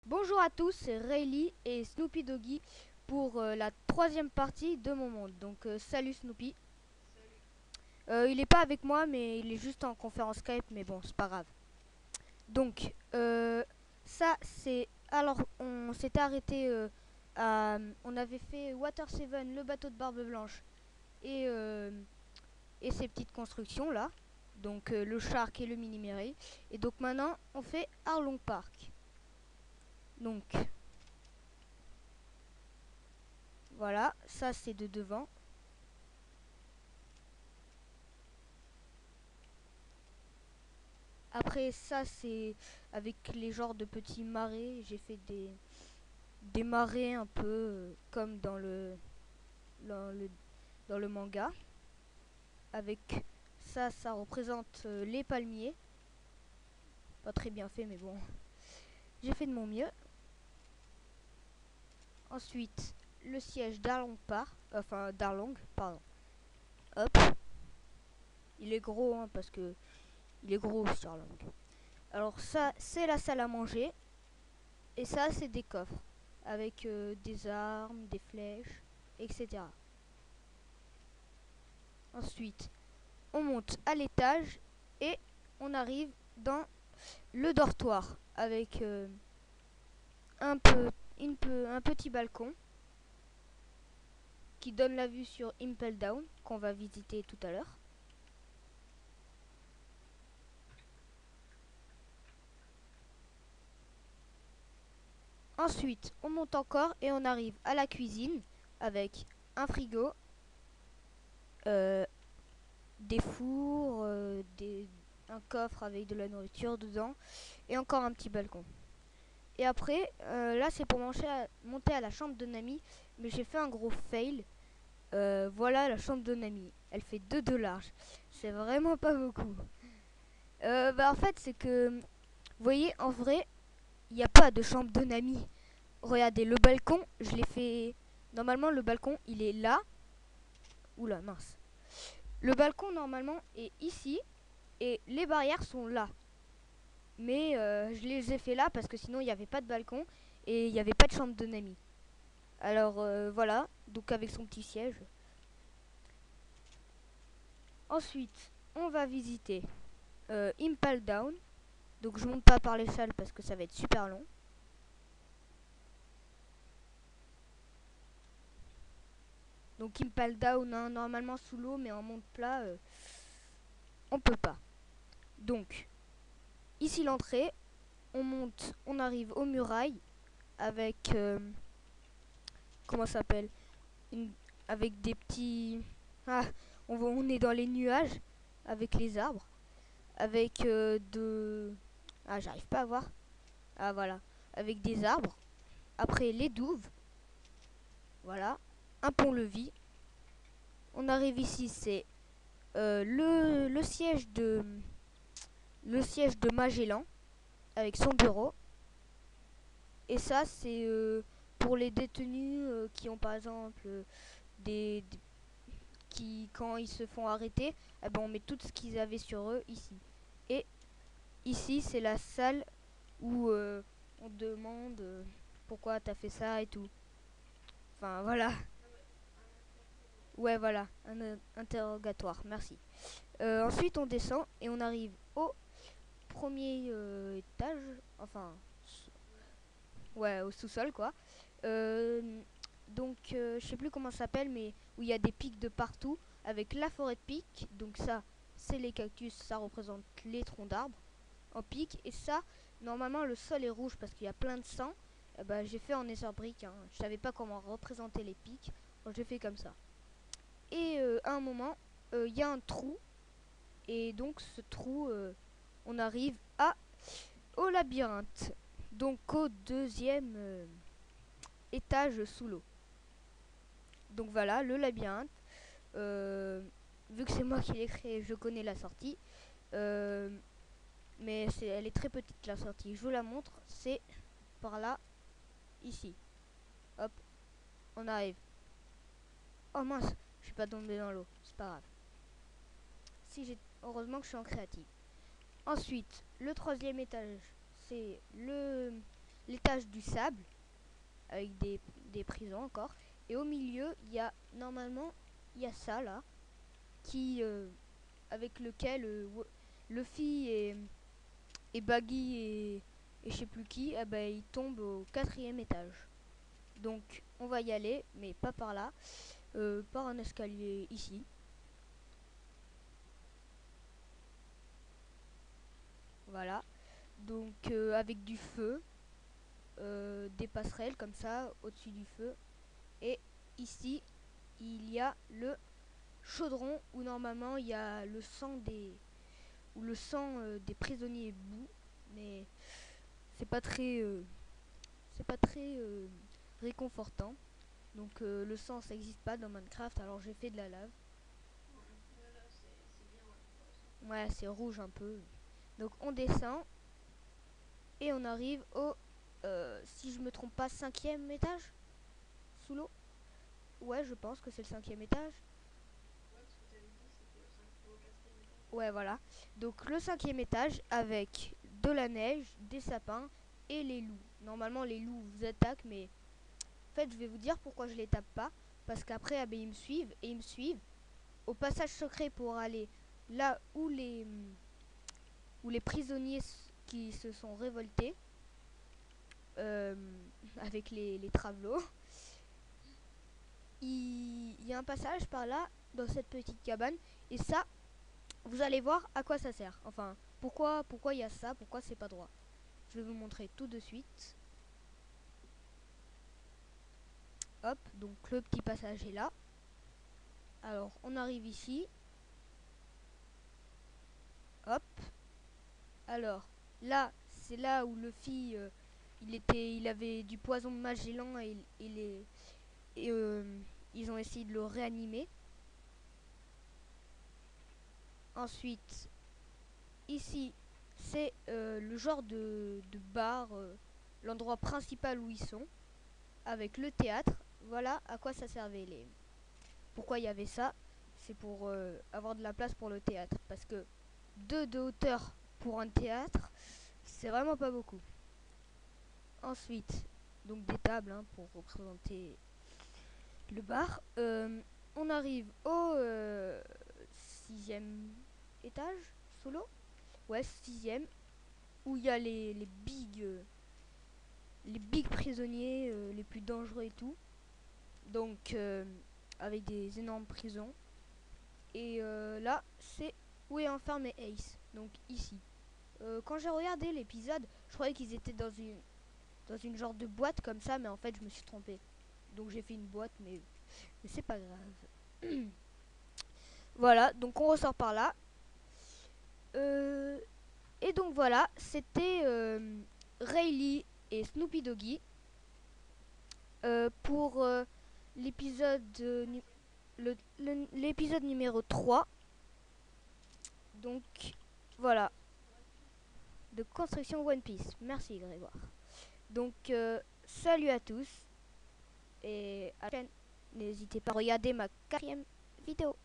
Bonjour à tous, c'est Rayleigh et Snoopy Doggy pour la troisième partie de mon monde. Donc salut Snoopy. Il est pas avec moi mais il est juste en conférence Skype mais bon c'est pas grave. Donc ça c'est... Alors on s'était arrêté on avait fait Water Seven, le bateau de Barbe Blanche et ces petites constructions là. Donc le Shark et le Mini-Mary. Et donc maintenant on fait Arlong Park. Donc voilà, ça c'est de devant. Après ça c'est avec les genres de petits marais. J'ai fait des marais un peu comme dans le, dans le manga. Avec ça, ça représente les palmiers. Pas très bien fait mais bon. J'ai fait de mon mieux. Ensuite, le siège d'Arlong Park. Enfin d'Arlong, pardon. Hop. Il est gros hein, parce que il est gros sur Arlong. Alors ça c'est la salle à manger. Et ça c'est des coffres. Avec des armes, des flèches, etc. Ensuite, on monte à l'étage et on arrive dans le dortoir avec un petit balcon qui donne la vue sur Impel Down qu'on va visiter tout à l'heure. Ensuite, on monte encore et on arrive à la cuisine avec un frigo, euh, des fours, un coffre avec de la nourriture dedans et encore un petit balcon. Et après, là c'est pour monter à la chambre de Nami, mais j'ai fait un gros fail. Voilà la chambre de Nami. Elle fait 2 de large. C'est vraiment pas beaucoup. En fait, c'est que, vous voyez, en vrai, il n'y a pas de chambre de Nami. Regardez, le balcon, je l'ai fait. Normalement, le balcon, il est là. Oula, mince. Le balcon, normalement, est ici. Et les barrières sont là. Mais je les ai fait là parce que sinon, il n'y avait pas de balcon. Et il n'y avait pas de chambre de Nami. Alors voilà, donc avec son petit siège. Ensuite, on va visiter Impel Down. Donc je monte pas par l'échelle parce que ça va être super long. Donc Impel Down, hein, normalement sous l'eau, mais en monte plat, on peut pas. Donc, ici l'entrée, on monte, on arrive aux murailles avec, comment ça s'appelle, avec des petits... Ah, on est dans les nuages avec les arbres, avec de... Ah, j'arrive pas à voir. Ah, voilà. Avec des arbres. Après, les douves. Voilà. Un pont-levis. On arrive ici, c'est le siège de Magellan avec son bureau. Et ça, c'est pour les détenus qui ont par exemple des qui, quand ils se font arrêter, eh ben, on met tout ce qu'ils avaient sur eux ici. Et ici, c'est la salle où on demande pourquoi t'as fait ça et tout. Enfin, voilà. Ouais, voilà, un interrogatoire, merci. Ensuite, on descend et on arrive au premier étage, enfin, ouais, au sous-sol, quoi. Donc, je sais plus comment ça s'appelle, mais où il y a des pics de partout, avec la forêt de pics. Donc ça, c'est les cactus, ça représente les troncs d'arbres en pic. Et ça, normalement, le sol est rouge parce qu'il y a plein de sang. Eh ben, j'ai fait en netherbrick, hein. Je savais pas comment représenter les pics, donc j'ai fait comme ça. Et à un moment, il y a un trou. Et donc ce trou, on arrive au labyrinthe. Donc au deuxième étage sous l'eau. Donc voilà, le labyrinthe. Vu que c'est moi qui l'ai créé, je connais la sortie. Euh, mais elle est très petite la sortie. Je vous la montre. C'est par là, ici. Hop, on arrive. Oh mince, je suis pas tombé dans l'eau. C'est pas grave. Heureusement que je suis en créative. Ensuite, le troisième étage, c'est l'étage du sable avec des prisons encore. Et au milieu, il y a normalement il y a ça là qui avec lequel Luffy et Baggy et je sais plus qui, eh ben, ils tombent au 4e étage. Donc on va y aller, mais pas par là, par un escalier ici. Voilà. Donc avec du feu, des passerelles comme ça au-dessus du feu. Et ici, il y a le chaudron où normalement il y a le sang des prisonniers bout, mais c'est pas très réconfortant. Donc le sang ça n'existe pas dans Minecraft, alors j'ai fait de la lave. Ouais, c'est rouge un peu. Donc on descend et on arrive au, si je me trompe pas, 5e étage sous l'eau. Ouais, je pense que c'est le 5e étage. Ouais, voilà. Donc le 5e étage avec de la neige, des sapins et les loups. Normalement, les loups vous attaquent, mais en fait, je vais vous dire pourquoi je les tape pas. Parce qu'après, ah ben, ils me suivent et ils me suivent au passage secret pour aller là où les prisonniers qui se sont révoltés euh, avec les travelots. Il y a un passage par là dans cette petite cabane et ça, vous allez voir à quoi ça sert. Enfin, pourquoi il y a ça, pourquoi c'est pas droit. Je vais vous montrer tout de suite. Hop, donc le petit passage est là. Alors, on arrive ici. Hop. Alors, là, c'est là où Luffy, il avait du poison de Magellan et ils ont essayé de le réanimer. Ensuite, ici, c'est le genre de bar, l'endroit principal où ils sont, avec le théâtre. Voilà à quoi ça servait. Pourquoi il y avait ça? C'est pour avoir de la place pour le théâtre. Parce que 2 de hauteur pour un théâtre, c'est vraiment pas beaucoup. Ensuite, donc des tables hein, pour représenter le bar. On arrive au 6e étage, sous l'eau. Ouais, 6e, où il y a les big prisonniers, les plus dangereux et tout. Donc, avec des énormes prisons. Et là, c'est où est enfermé Ace. Donc, ici. Quand j'ai regardé l'épisode, je croyais qu'ils étaient dans une genre de boîte comme ça, mais en fait, je me suis trompée. Donc, j'ai fait une boîte, mais c'est pas grave. Voilà, donc on ressort par là. Et donc voilà, c'était Rayleigh et Snoopy Doggy pour l'épisode l'épisode numéro 3. Donc voilà, de construction One Piece. Merci Grégoire. Donc salut à tous et à la prochaine. N'hésitez pas à regarder ma 4e vidéo.